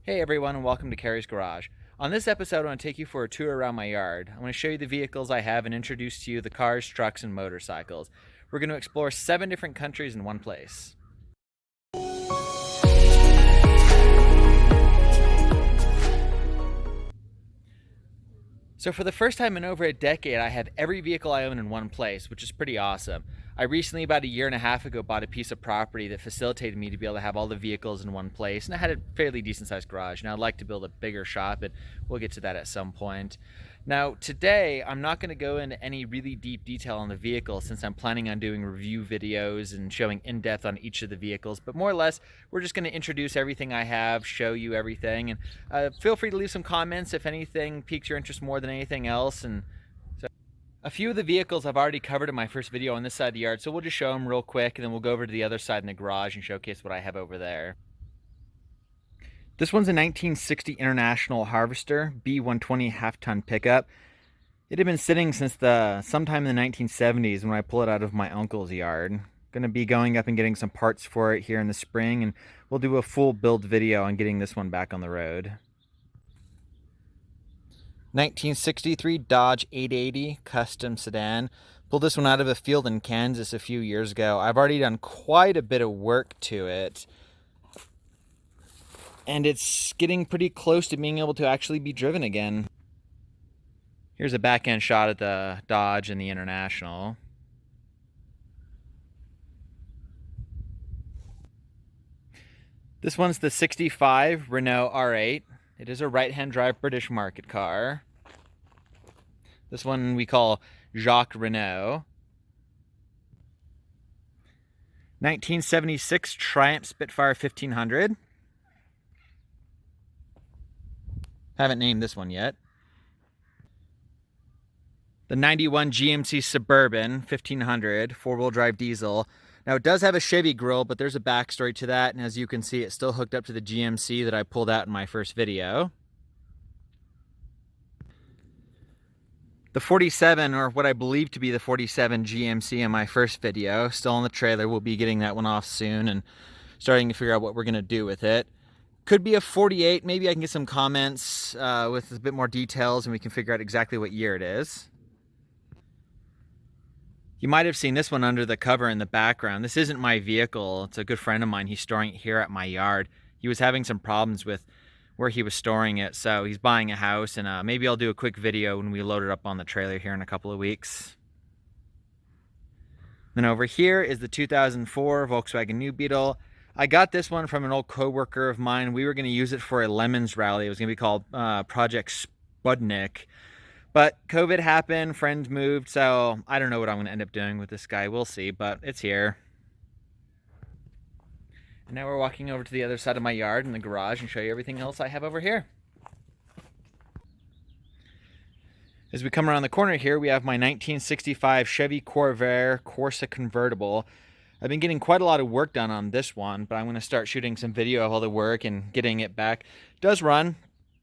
Hey everyone, and welcome to Carrie's Garage. On this episode, I want to take you for a tour around my yard. I want to show you the vehicles I have and introduce to you the cars, trucks, and motorcycles. We're going to explore 7 different countries in one place. So for the first time in over a decade, I have every vehicle I own in one place, which is pretty awesome. I recently, about a year and a half ago, bought a piece of property that facilitated me to be able to have all the vehicles in one place, and I had a fairly decent sized garage. Now I'd like to build a bigger shop, and we'll get to that at some point. Now today, I'm not going to go into any really deep detail on the vehicle since I'm planning on doing review videos and showing in depth on each of the vehicles, but more or less, we're just going to introduce everything I have, show you everything, and feel free to leave some comments if anything piques your interest more than anything else. And a few of the vehicles I've already covered in my first video on this side of the yard, so we'll just show them real quick and then we'll go over to the other side in the garage and showcase what I have over there. This one's a 1960 International Harvester B120 half-ton pickup. It had been sitting since sometime in the 1970s when I pulled it out of my uncle's yard. Going to be going up and getting some parts for it here in the spring, and we'll do a full build video on getting this one back on the road. 1963 Dodge 880 custom sedan. Pulled this one out of a field in Kansas a few years ago. I've already done quite a bit of work to it, and it's getting pretty close to being able to actually be driven again. Here's a back end shot at the Dodge and the International. This one's the 65 Renault R8. It is a right-hand drive British market car. This one we call Jacques Renault. 1976 Triumph Spitfire 1500. Haven't named this one yet. The 91 GMC Suburban 1500 four-wheel drive diesel. Now it does have a Chevy grille, but there's a backstory to that, and as you can see, it's still hooked up to the GMC that I pulled out in my first video. The 47, or what I believe to be the 47 GMC in my first video, still in the trailer. We'll be getting that one off soon and starting to figure out what we're going to do with it. Could be a 48. Maybe I can get some comments with a bit more details and we can figure out exactly what year it is. You might have seen this one under the cover in the background. This isn't my vehicle. It's a good friend of mine. He's storing it here at my yard. He was having some problems with where he was storing it, so he's buying a house, and maybe I'll do a quick video when we load it up on the trailer here in a couple of weeks. Then over here is the 2004 Volkswagen New Beetle. I got this one from an old coworker of mine. We were going to use it for a Lemons rally. It was going to be called Project Spudnik. But COVID happened, friends moved, so I don't know what I'm going to end up doing with this guy. We'll see, but it's here. And now we're walking over to the other side of my yard in the garage and show you everything else I have over here. As we come around the corner here, we have my 1965 Chevy Corvair Corsa Convertible. I've been getting quite a lot of work done on this one, but I'm going to start shooting some video of all the work and getting it back. It does run.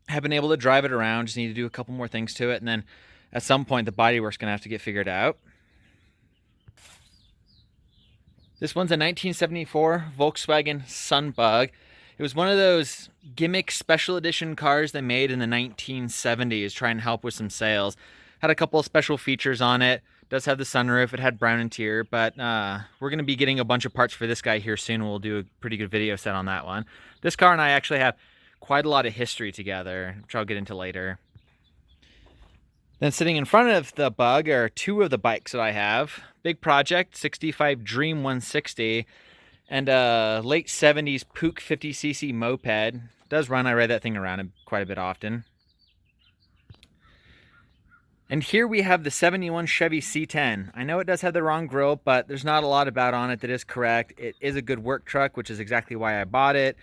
Have been able to drive it around, just need to do a couple more things to it, and then at some point the bodywork's going to have to get figured out. This one's a 1974 Volkswagen Sun Bug. It was one of those gimmick special edition cars they made in the 1970s, trying to help with some sales. Had a couple of special features on it. Does have the sunroof, it had brown interior, but we're going to be getting a bunch of parts for this guy here soon. We'll do a pretty good video set on that one. This car and I actually have quite a lot of history together, which I'll get into later. Then sitting in front of the Bug are 2 of the bikes that I have. Big Project 65 Dream 160 and a late 70s Puch 50cc moped. Does run, I ride that thing around quite a bit often. And here we have the 71 Chevy C10. I know it does have the wrong grille, but there's not a lot about on it that is correct. It is a good work truck, which is exactly why I bought it.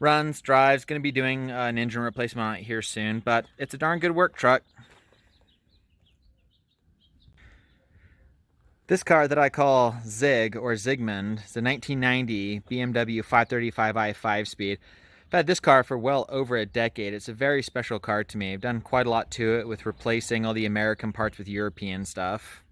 Runs, drives, going to be doing an engine replacement on it here soon, but it's a darn good work truck. This car that I call Zig or Zigmund is a 1990 BMW 535i 5-speed. I've had this car for well over a decade. It's a very special car to me. I've done quite a lot to it with replacing all the American parts with European stuff.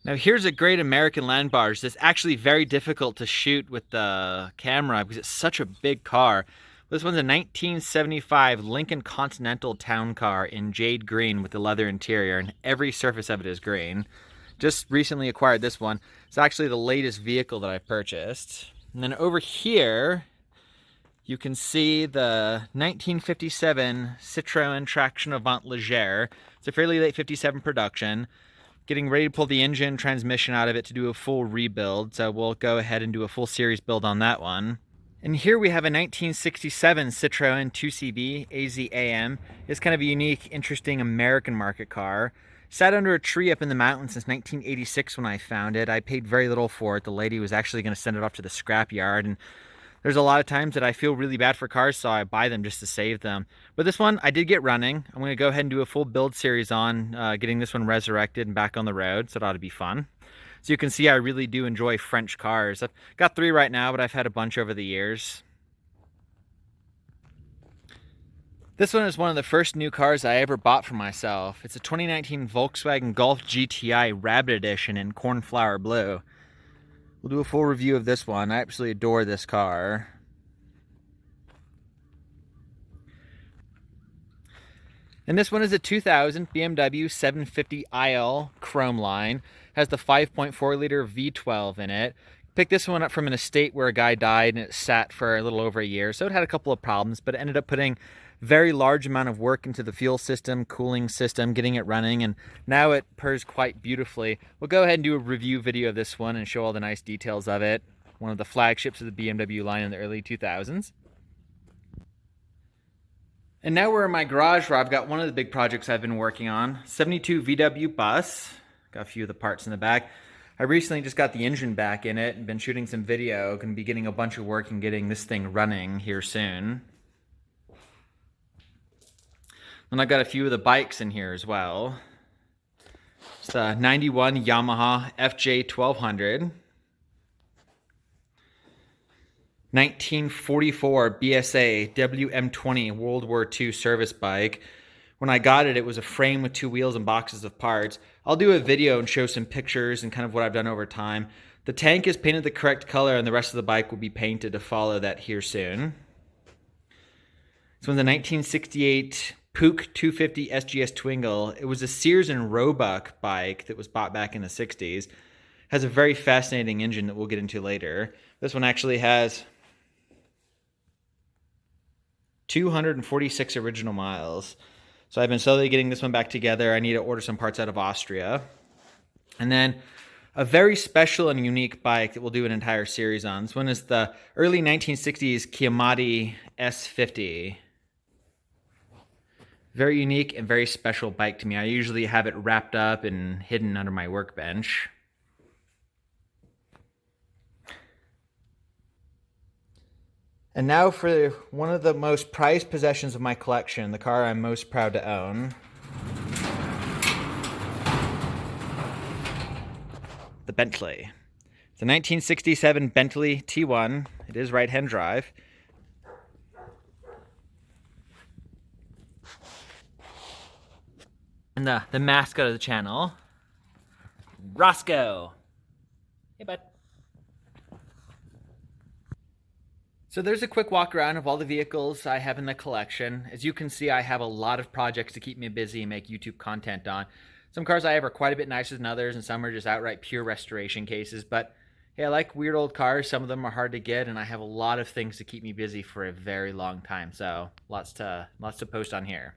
Now here's a great American land barge that's actually very difficult to shoot with the camera because it's such a big car. This one's a 1975 Lincoln Continental town car in jade green with the leather interior, and every surface of it is green. Just recently acquired this one. It's actually the latest vehicle that I purchased. And then over here, you can see the 1957 Citroen traction Avant Legere. It's a fairly late 57 production. Getting ready to pull the engine transmission out of it to do a full rebuild, so we'll go ahead and do a full series build on that one. And here we have a 1967 Citroen 2CV AZAM. It's kind of a unique, interesting American market car. Sat under a tree up in the mountains since 1986 when I found it. I paid very little for it. The lady was actually going to send it off to the scrap yard, and there's a lot of times that I feel really bad for cars, so I buy them just to save them. But this one I did get running. I'm going to go ahead and do a full build series on getting this one resurrected and back on the road, so it ought to be fun. So you can see I really do enjoy French cars. I've got 3 right now, but I've had a bunch over the years. This one is one of the first new cars I ever bought for myself. It's a 2019 Volkswagen Golf GTI Rabbit Edition in cornflower blue. We'll do a full review of this one. I absolutely adore this car. And this one is a 2000 BMW 750iL Chrome line. Has the 5.4 liter V12 in it. Picked this one up from an estate where a guy died and it sat for a little over a year. So it had a couple of problems, but it ended up putting very large amount of work into the fuel system, cooling system, getting it running, and now it purrs quite beautifully. We'll go ahead and do a review video of this one and show all the nice details of it. One of the flagships of the BMW line in the early 2000s. And now we're in my garage where I've got one of the big projects I've been working on. 72 VW bus. Got a few of the parts in the back. I recently just got the engine back in it and been shooting some video. Going to be getting a bunch of work and getting this thing running here soon. And I've got a few of the bikes in here as well. It's the 91 Yamaha FJ1200. 1944 BSA WM20 World War II service bike. When I got it, it was a frame with 2 wheels and boxes of parts. I'll do a video and show some pictures and kind of what I've done over time. The tank is painted the correct color and the rest of the bike will be painted to follow that here soon. This one's a 1968 Puch 250 SGS Twingle. It was a Sears and Roebuck bike that was bought back in the 60s. Has a very fascinating engine that we'll get into later. This one actually has 246 original miles. So I've been slowly getting this one back together. I need to order some parts out of Austria. And then a very special and unique bike that we'll do an entire series on. This one is the early 1960s Cimatti S50. Very unique and very special bike to me. I usually have it wrapped up and hidden under my workbench. And now for one of the most prized possessions of my collection, the car I'm most proud to own. The Bentley. It's a 1967 Bentley T1. It is right-hand drive. And the mascot of the channel, Roscoe. Hey, bud. So there's a quick walk around of all the vehicles I have in the collection. As you can see, I have a lot of projects to keep me busy and make YouTube content on. Some cars I have are quite a bit nicer than others, and some are just outright pure restoration cases. But hey, I like weird old cars. Some of them are hard to get, and I have a lot of things to keep me busy for a very long time. So lots to post on here.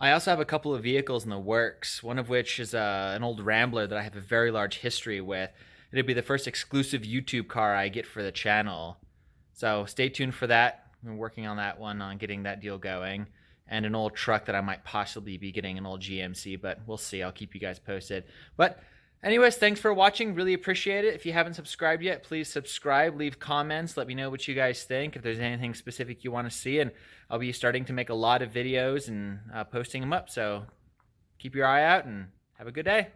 I also have a couple of vehicles in the works, one of which is an old Rambler that I have a very large history with. It'll be the first exclusive YouTube car I get for the channel. So stay tuned for that. I'm working on that one, on getting that deal going. And an old truck that I might possibly be getting, an old GMC, but we'll see. I'll keep you guys posted. But anyways, thanks for watching. Really appreciate it. If you haven't subscribed yet, please subscribe, leave comments, let me know what you guys think, if there's anything specific you want to see. And I'll be starting to make a lot of videos and posting them up. So keep your eye out and have a good day.